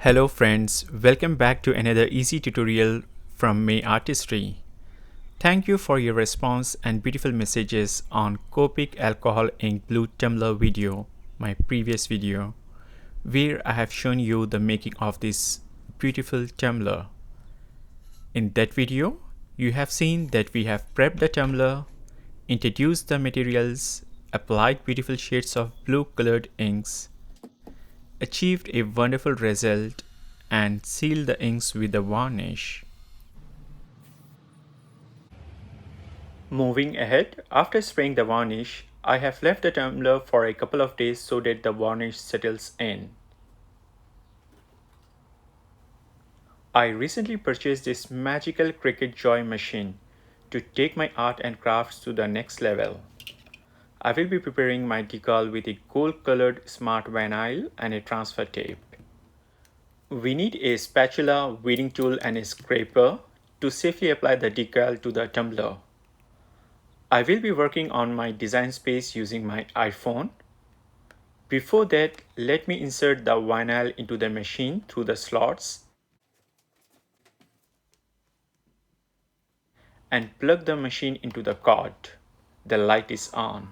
Hello friends, welcome back to another easy tutorial from me Artistry. Thank you for your response and beautiful messages on Copic Alcohol Ink Blue Tumbler video, my previous video, where I have shown you the making of this beautiful tumbler. In that video, you have seen that we have prepped the tumbler, introduced the materials, applied beautiful shades of blue colored inks, achieved a wonderful result, and sealed the inks with the varnish. Moving ahead, after spraying the varnish, I have left the tumbler for a couple of days so that the varnish settles in. I recently purchased this magical CRICUT JOY machine to take my art and crafts to the next level. I will be preparing my decal with a gold-colored smart vinyl and a transfer tape. We need a spatula, weeding tool and a scraper to safely apply the decal to the tumbler. I will be working on my design space using my iPhone. Before that, let me insert the vinyl into the machine through the slots and plug the machine into the cord. The light is on.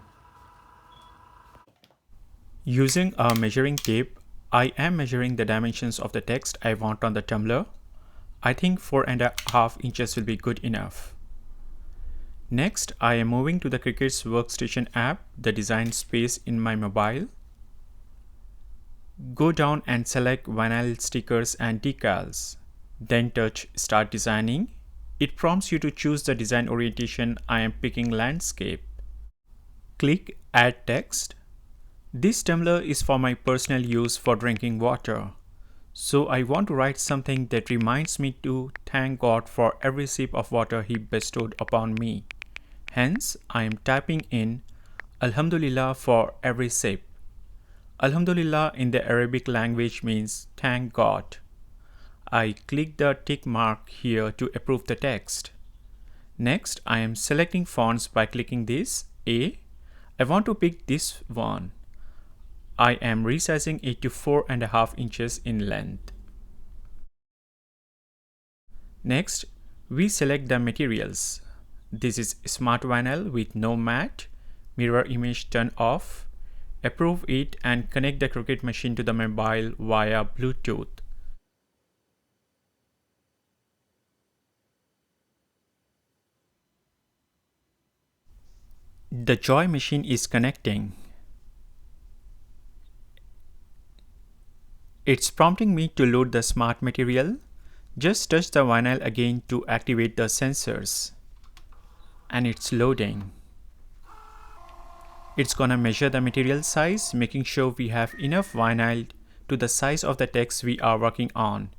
Using a measuring tape, I am measuring the dimensions of the text I want on the tumbler. I think 4.5 inches will be good enough. Next, I am moving to the CRICUT's workstation app, the design space in my mobile. Go down and select vinyl stickers and decals. Then touch Start Designing. It prompts you to choose the design orientation. I am picking landscape. Click Add Text. This tumbler is for my personal use for drinking water. So I want to write something that reminds me to thank God for every sip of water He bestowed upon me. Hence, I am typing in Alhamdulillah for every sip. Alhamdulillah in the Arabic language means thank God. I click the tick mark here to approve the text. Next, I am selecting fonts by clicking this A. I want to pick this one. I am resizing it to 4.5 inches in length. Next, we select the materials. This is smart vinyl with no mat, mirror image turned off. Approve it and connect the CRICUT machine to the mobile via Bluetooth. The Joy machine is connecting. It's prompting me to load the smart material. Just touch the vinyl again to activate the sensors. And it's loading. It's gonna measure the material size, making sure we have enough vinyl to the size of the text we are working on.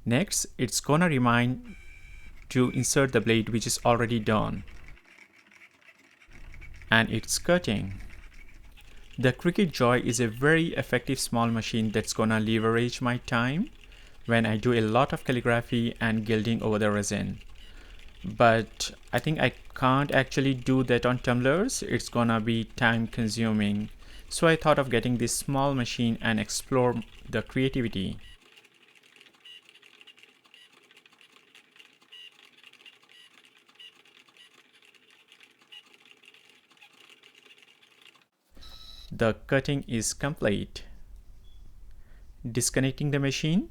Next, it's gonna remind to insert the blade, which is already done. And it's cutting. The CRICUT Joy is a very effective small machine that's gonna leverage my time when I do a lot of calligraphy and gilding over the resin. But I think I can't actually do that on tumblers. It's gonna be time consuming. So I thought of getting this small machine and explore the creativity. The cutting is complete. Disconnecting the machine.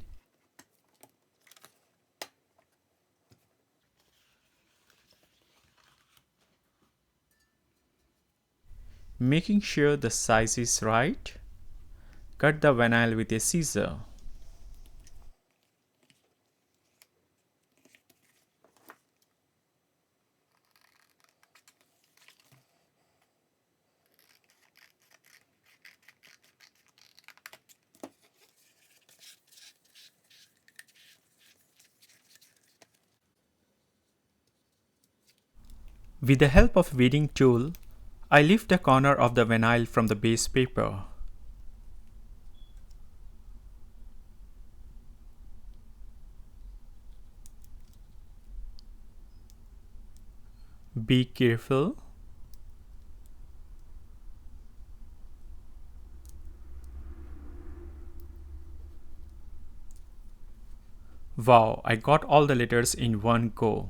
Making sure the size is right. Cut the vinyl with a scissor. With the help of weeding tool, I lift the corner of the vinyl from the base paper. Be careful. Wow, I got all the letters in one go.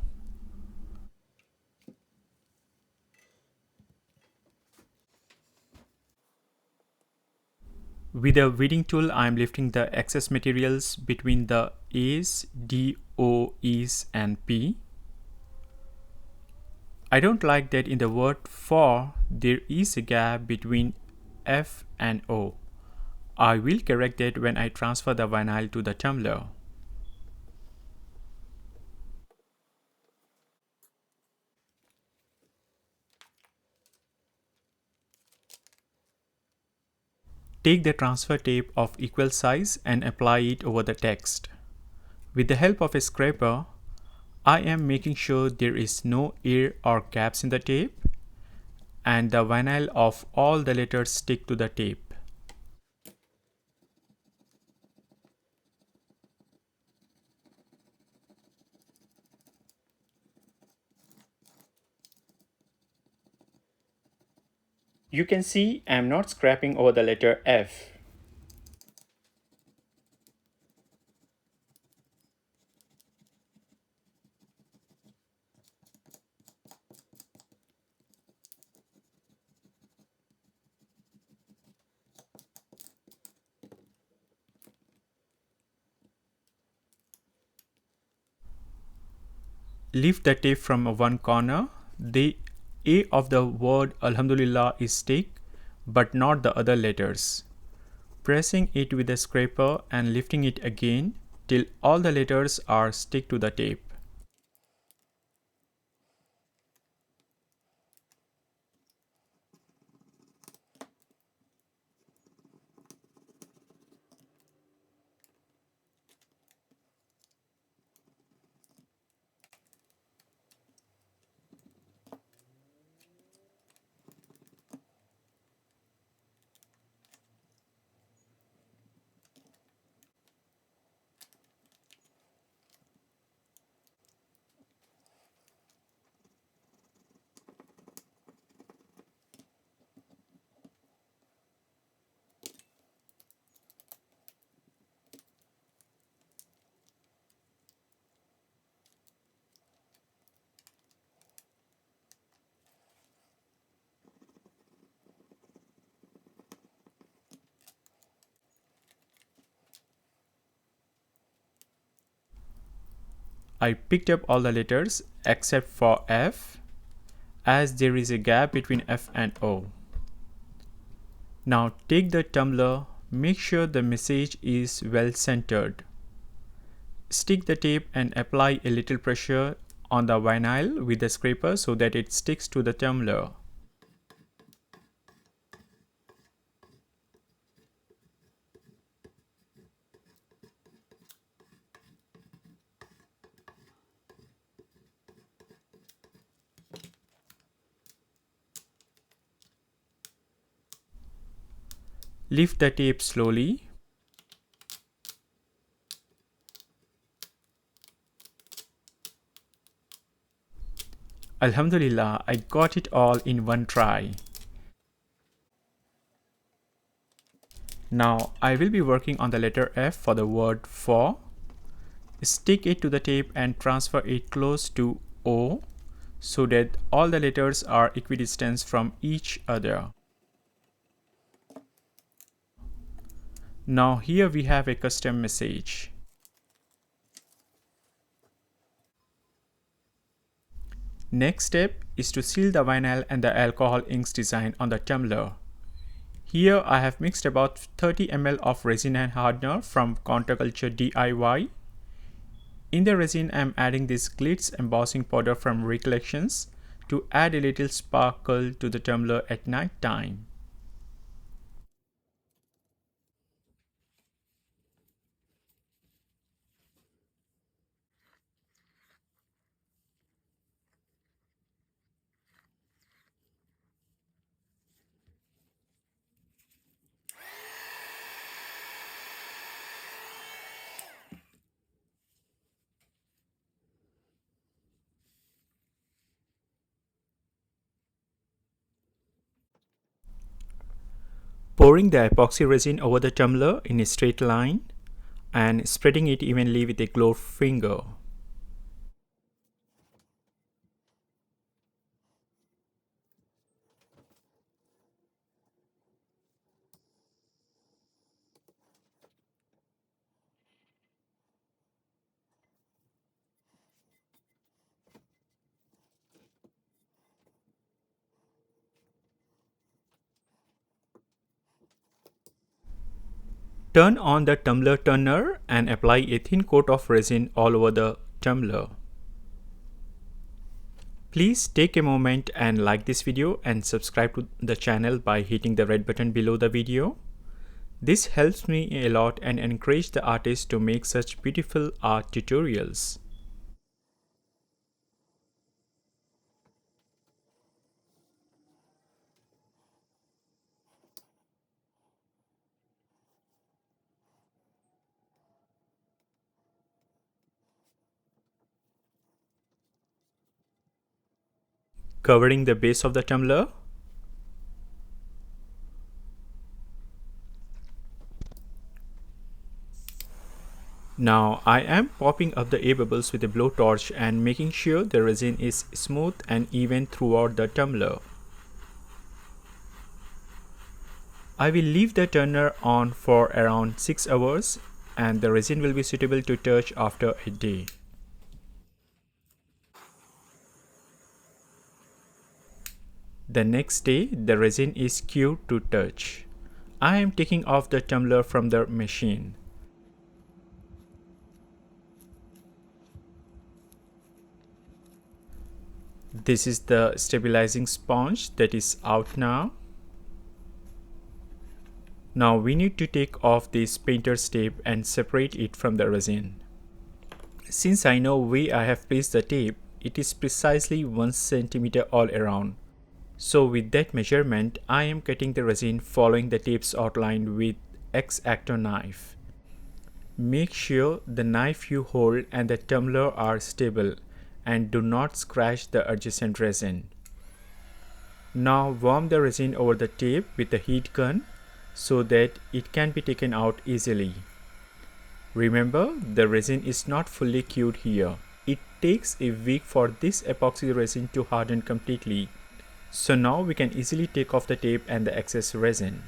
With a weeding tool, I am lifting the excess materials between the A's, D, O, E's and P. I don't like that in the word for there is a gap between F and O. I will correct that when I transfer the vinyl to the tumbler. Take the transfer tape of equal size and apply it over the text. With the help of a scraper, I am making sure there is no air or gaps in the tape and the vinyl of all the letters stick to the tape. You can see I am not scraping over the letter F. Lift the tape from one corner. The A of the word Alhamdulillah is stick, but not the other letters. Pressing it with a scraper and lifting it again till all the letters are stick to the tape. I picked up all the letters except for F, as there is a gap between F and O. Now take the tumbler, make sure the message is well centered. Stick the tape and apply a little pressure on the vinyl with the scraper so that it sticks to the tumbler. Lift the tape slowly. Alhamdulillah, I got it all in one try. Now I will be working on the letter F for the word for. Stick it to the tape and transfer it close to O so that all the letters are equidistant from each other. Now here we have a custom message. Next step is to seal the vinyl and the alcohol inks design on the tumbler. Here I have mixed about 30 ml of resin and hardener from Counterculture DIY. In the resin I am adding this glitz embossing powder from Recollections to add a little sparkle to the tumbler at night time. Pouring the epoxy resin over the tumbler in a straight line, and spreading it evenly with a gloved finger. Turn on the tumbler turner and apply a thin coat of resin all over the tumbler. Please take a moment and like this video and subscribe to the channel by hitting the red button below the video. This helps me a lot and encourage the artists to make such beautiful art tutorials. Covering the base of the tumbler. Now I am popping up the air bubbles with a blowtorch and making sure the resin is smooth and even throughout the tumbler. I will leave the turner on for around 6 hours and the resin will be suitable to touch after a day. The next day, the resin is cured to touch. I am taking off the tumbler from the machine. This is the stabilizing sponge that is out now. Now we need to take off this painter's tape and separate it from the resin. Since I know where I have placed the tape, it is precisely 1 centimeter all around. So with that measurement, I am cutting the resin following the tape's outline with X-Acto knife. Make sure the knife you hold and the tumbler are stable and do not scratch the adjacent resin. Now warm the resin over the tape with a heat gun so that it can be taken out easily. Remember, the resin is not fully cured here. It takes a week for this epoxy resin to harden completely. So now we can easily take off the tape and the excess resin.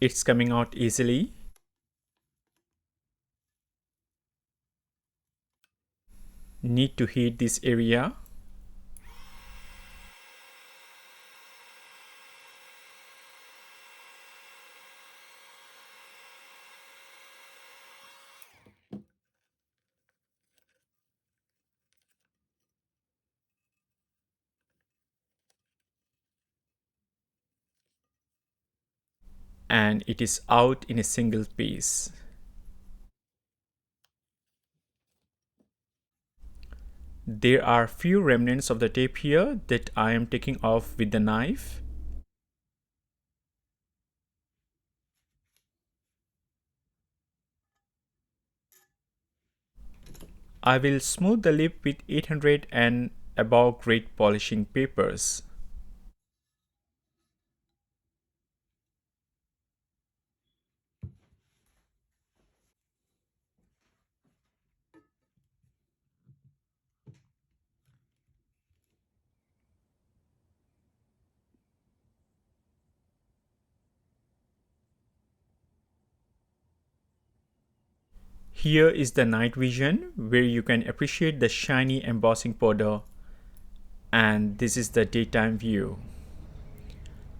It's coming out easily. Need to heat this area. And it is out in a single piece. There are few remnants of the tape here that I am taking off with the knife. I will smooth the lip with 800 and above grade polishing papers. Here is the night vision where you can appreciate the shiny embossing powder, and this is the daytime view.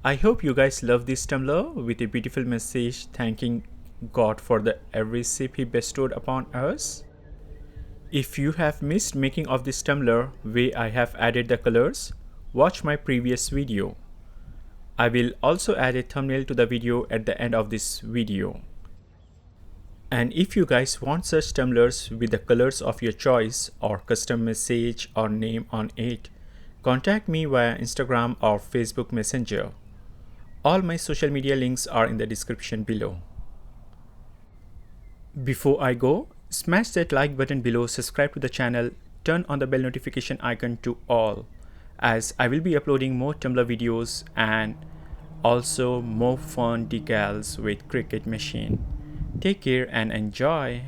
I hope you guys love this tumbler with a beautiful message thanking God for the every sip He bestowed upon us. If you have missed making of this tumbler where I have added the colors, watch my previous video. I will also add a thumbnail to the video at the end of this video. And if you guys want such tumblers with the colors of your choice or custom message or name on it, contact me via Instagram or Facebook Messenger. All my social media links are in the description below. Before I go, smash that like button below, subscribe to the channel, turn on the bell notification icon to all, as I will be uploading more tumbler videos and also more fun decals with Cricut machine. Take care and enjoy.